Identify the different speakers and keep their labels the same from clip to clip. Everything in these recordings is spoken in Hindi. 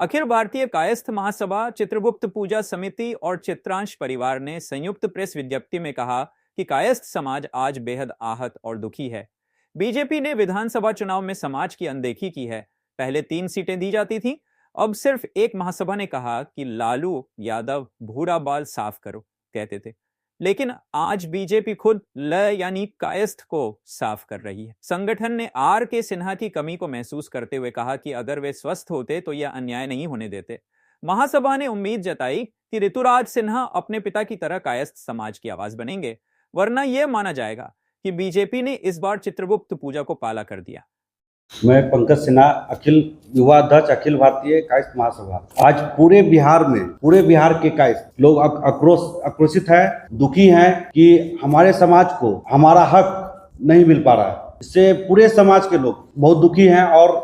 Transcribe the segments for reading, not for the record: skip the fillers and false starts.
Speaker 1: अखिल भारतीय कायस्थ महासभा, चित्रगुप्त पूजा समिति और चित्रांश परिवार ने संयुक्त प्रेस विज्ञप्ति में कहा कि कायस्थ समाज आज बेहद आहत और दुखी है। बीजेपी ने विधानसभा चुनाव में समाज की अनदेखी की है। पहले 3 सीटें दी जाती थीं, अब सिर्फ एक महासभा ने कहा कि लालू यादव भूरा बाल साफ करो कहते थे, लेकिन आज बीजेपी खुद ल यानी कायस्थ को साफ कर रही है। संगठन ने R.K. सिन्हा की कमी को महसूस करते हुए कहा कि अगर वे स्वस्थ होते तो यह अन्याय नहीं होने देते। महासभा ने उम्मीद जताई कि ऋतुराज सिन्हा अपने पिता की तरह कायस्थ समाज की आवाज बनेंगे, वरना यह माना जाएगा कि बीजेपी ने इस बार चित्रगुप्त पूजा को पाला कर दिया।
Speaker 2: मैं पंकज सिन्हा, अखिल युवा अध्यक्ष, अखिल भारतीय कायस्थ महासभा। आज पूरे बिहार के कायस्थ लोग आक्रोशित हैं, दुखी हैं कि हमारे समाज को हमारा हक नहीं मिल पा रहा है। इससे पूरे समाज के लोग बहुत दुखी हैं। और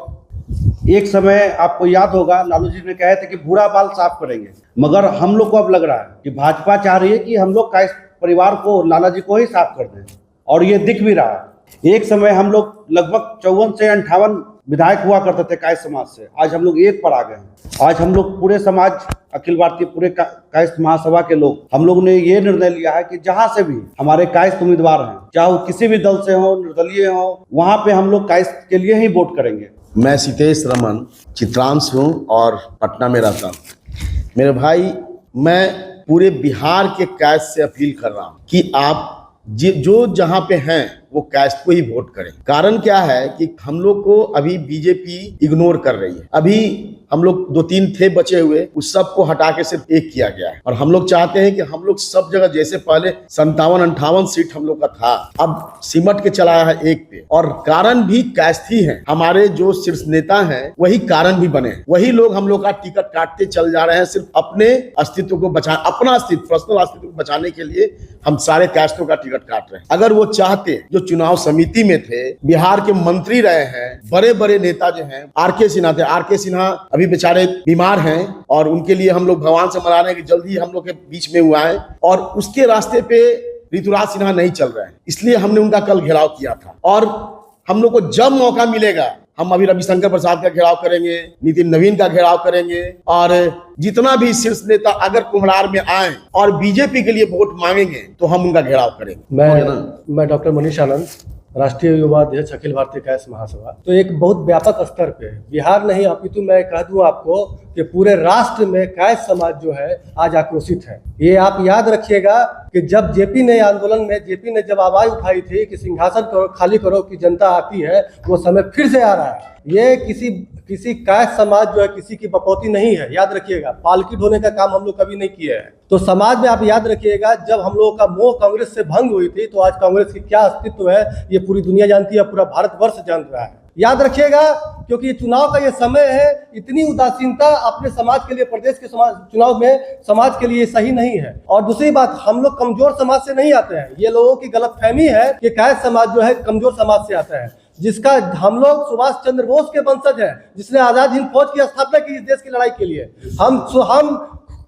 Speaker 2: एक समय आपको याद होगा, लालू जी ने कहे थे कि भूरा बाल साफ करेंगे, मगर हम लोग को अब लग रहा है कि भाजपा चाह रही है कि हम लोग कायस्थ परिवार को, लाला जी को ही साफ कर दें, और ये दिख भी रहा है। एक समय हम लोग लगभग 54 से 58 विधायक हुआ करते थे कायस्थ समाज से, आज हम लोग 1 पर आ गए हैं। आज हम लोग पूरे समाज, अखिल भारतीय पूरे कायस्थ महासभा के लोग, हम लोग ने ये निर्णय लिया है कि जहां से भी हमारे कायस्थ उम्मीदवार हैं, चाहे वो किसी भी दल से हो, निर्दलीय हो, वहां पे हम लोग कायस्थ के लिए ही वोट करेंगे।
Speaker 3: मैं सितेश रमन चित्रांश हूँ और पटना में रहता हूँ। मेरे भाई, मैं पूरे बिहार के कायस्थ से अपील कर रहा हूँ कि आप जो जहां पे हैं वो कायस्थ को ही वोट करें। कारण क्या है कि हम लोग को अभी बीजेपी इग्नोर कर रही है। अभी हम लोग 2-3 थे बचे हुए, उस सब को हटा के सिर्फ 1 किया गया है। और हम लोग चाहते हैं कि हम लोग सब जगह, जैसे पहले 57-58 सीट हम लोग का था, अब सिमट के चलाया है 1 पे। और कारण भी कायस्थ ही है। हमारे जो शीर्ष नेता हैं वही कारण भी बने हैं। वही लोग हम लोग का टिकट काटते चल जा रहे हैं, सिर्फ अपने अस्तित्व को अपना अस्तित्व, पर्सनल अस्तित्व को बचाने के लिए हम सारे कायस्थों का टिकट काट रहे हैं। अगर वो चाहते, जो चुनाव समिति में थे, बिहार के मंत्री रहे हैं, बड़े बड़े नेता जो हैं, R.K. सिन्हा थे। R.K. सिन्हा अभी बेचारे बीमार हैं और उनके लिए हम लोग भगवान से मना रहे हैं कि जल्दी हम लोग के बीच में हुआ है। और उसके रास्ते पे ऋतुराज सिन्हा नहीं चल रहे हैं, इसलिए हमने उनका कल घेराव किया था। और हम लोग को जब मौका मिलेगा, हम अभी रविशंकर प्रसाद का घेराव करेंगे, नितिन नवीन का घेराव करेंगे, और जितना भी शीर्ष नेता अगर कुम्हरार में आए और बीजेपी के लिए वोट मांगेंगे तो हम उनका घेराव करेंगे।
Speaker 4: मैं डॉक्टर मनीष आनंद, राष्ट्रीय युवा अध्यक्ष, अखिल भारतीय कायस्थ महासभा। तो एक बहुत व्यापक स्तर पे, बिहार नहीं अपितु मैं कह दूं आपको कि पूरे राष्ट्र में कायस्थ समाज जो है आज आक्रोशित है। ये आप याद रखिएगा कि जब जेपी ने आंदोलन में, जेपी ने जब आवाज उठाई थी कि सिंहासन खाली करो कि जनता आती है, वो समय फिर से आ रहा है। ये किसी कायस्थ समाज जो है किसी की बपौती नहीं है, याद रखिएगा। पालकी ढोने का काम हम लोग कभी नहीं किए हैं। तो समाज में आप याद रखिएगा, जब हम लोगों का मोह कांग्रेस से भंग हुई थी, तो आज कांग्रेस की क्या अस्तित्व है ये पूरी दुनिया जानती है, पूरा भारतवर्ष जान रहा है। याद रखिएगा, क्योंकि चुनाव का ये समय है। इतनी उदासीनता अपने समाज के लिए, प्रदेश के चुनाव में समाज के लिए सही नहीं है। और दूसरी बात, हम लोग कमजोर समाज से नहीं आते हैं। ये लोगों की गलतफहमी है कि कायस्थ समाज जो है कमजोर समाज से आता है, जिसका हम लोग सुभाष चंद्र बोस के वंशज हैं, जिसने आजाद हिंद फौज की स्थापना की इस देश की लड़ाई के लिए। हम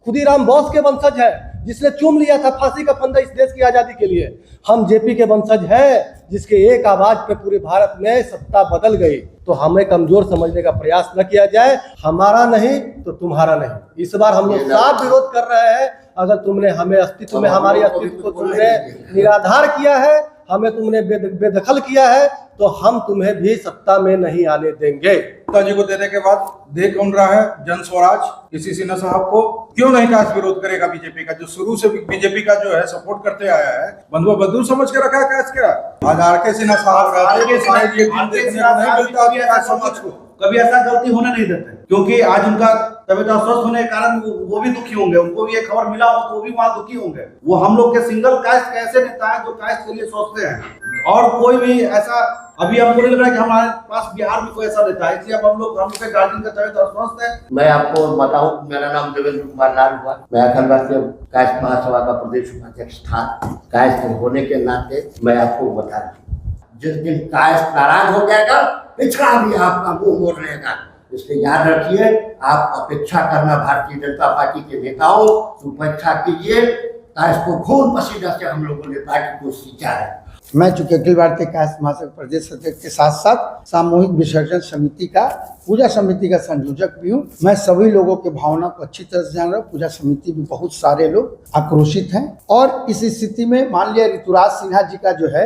Speaker 4: खुदीराम बोस के वंशज हैं, जिसने चूम लिया था फांसी का फंदा इस देश की आजादी के लिए। हम जेपी के वंशज हैं, जिसके एक आवाज पे पूरे भारत में सत्ता बदल गई। तो हमें कमजोर समझने का प्रयास न किया जाए। हमारा नहीं तो तुम्हारा नहीं। इस बार हम लोग साफ विरोध कर रहे हैं। अगर तुमने हमें अस्तित्व में, हमारे अस्तित्व को तुमने निराधार किया है, हमें तुमने बेदखल किया है, तो हम तुम्हें भी सत्ता में नहीं आने देंगे।
Speaker 5: जी को देने के बाद देख कौन रहा है जन स्वराज। इसी सिन्हा साहब को क्यों नहीं कायस्थ विरोध करेगा बीजेपी का, जो शुरू से बीजेपी का जो है सपोर्ट करते आया है। बंधुआ बंधु समझ के रखा है कायस्थ का। आज R.K. सिन्हा साहब समाज को
Speaker 2: कभी ऐसा गलती होने नहीं देते, क्योंकि आज उनका तबियत अस्वस्थ होने के कारण वो भी दुखी होंगे। उनको भी ये खबर मिला हो तो वो भी वहां दुखी होंगे। वो हम लोग के सिंगल कायस्थ के ऐसे नेता है जो कायस्थ के लिए सोचते हैं। और कोई भी ऐसा अभी हमको नहीं लग रहा है कि हमारे पास बिहार में कोई ऐसा नेता है, इसलिए अब हम लोग के गार्जियन का तबियत अस्वस्थ है।
Speaker 6: मैं आपको बताऊं, मेरा नाम देवेंद्र कुमार लाल हुआ। मैं अखिल भारतीय कायस्थ महासभा का प्रदेश उपाध्यक्ष था। कायस्थ होने के नाते मैं आपको बता रहा हूँ, जिस दिन कायस्थ नाराज हो जाएगा, पिछड़ा भी आपका मुंह मोड़ लेगा। इसलिए याद रखिए, आप अपेक्षा करना भारतीय जनता पार्टी के नेताओं, उपेक्षा कीजिए। कायस्थ को खून पसीना से हम लोगों ने पार्टी को सींचा है।
Speaker 7: मैं चूंकि अखिल भारतीय कायस्थ महासभा प्रदेश अध्यक्ष के साथ साथ सामूहिक विसर्जन समिति का पूजा समिति का संयोजक भी हूँ। मैं सभी लोगों के भावना को अच्छी तरह से जान रहा हूँ। पूजा समिति में बहुत सारे लोग आक्रोशित हैं और इस स्थिति में मान लिया ऋतुराज सिन्हा जी का जो है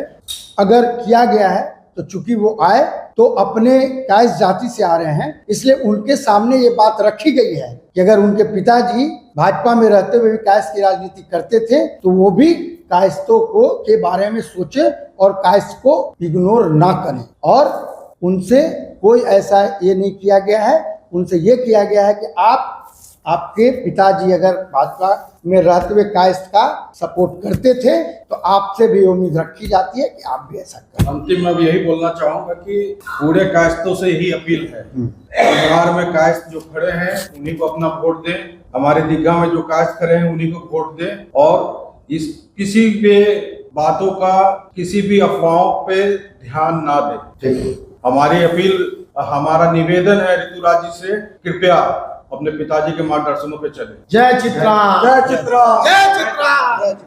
Speaker 7: अगर किया गया है तो चूंकि वो आए तो अपने कायस्थ जाति से आ रहे हैं, इसलिए उनके सामने ये बात रखी गई है कि अगर उनके पिताजी भाजपा में रहते हुए भी कायस्थ की राजनीति करते थे तो वो भी कायस्थों को के बारे में सोचे और कायस्थ को इग्नोर ना करें। और उनसे कोई ऐसा ये नहीं किया गया है, उनसे ये किया गया है कि आपके पिताजी अगर भाजपा में रहते हुए कायस्थ का सपोर्ट करते थे तो आपसे भी उम्मीद रखी जाती है कि आप भी ऐसा करें।
Speaker 5: अंतिम में भी यही बोलना चाहूंगा कि पूरे कायस्थों से ही अपील है, बिहार में कायस्थ जो खड़े हैं उन्हीं को अपना वोट दें, हमारे दीघा में जो कायस्थ खड़े हैं उन्हीं को वोट दें और इस किसी भी बातों का, किसी भी अफवाहों पे ध्यान ना दें। हमारी अपील, हमारा निवेदन है ऋतुराज जी से, कृपया अपने पिताजी के मार्गदर्शनों पे चले।
Speaker 3: जय चित्रांश।
Speaker 5: जय चित्रांश।
Speaker 3: जय चित्रांश।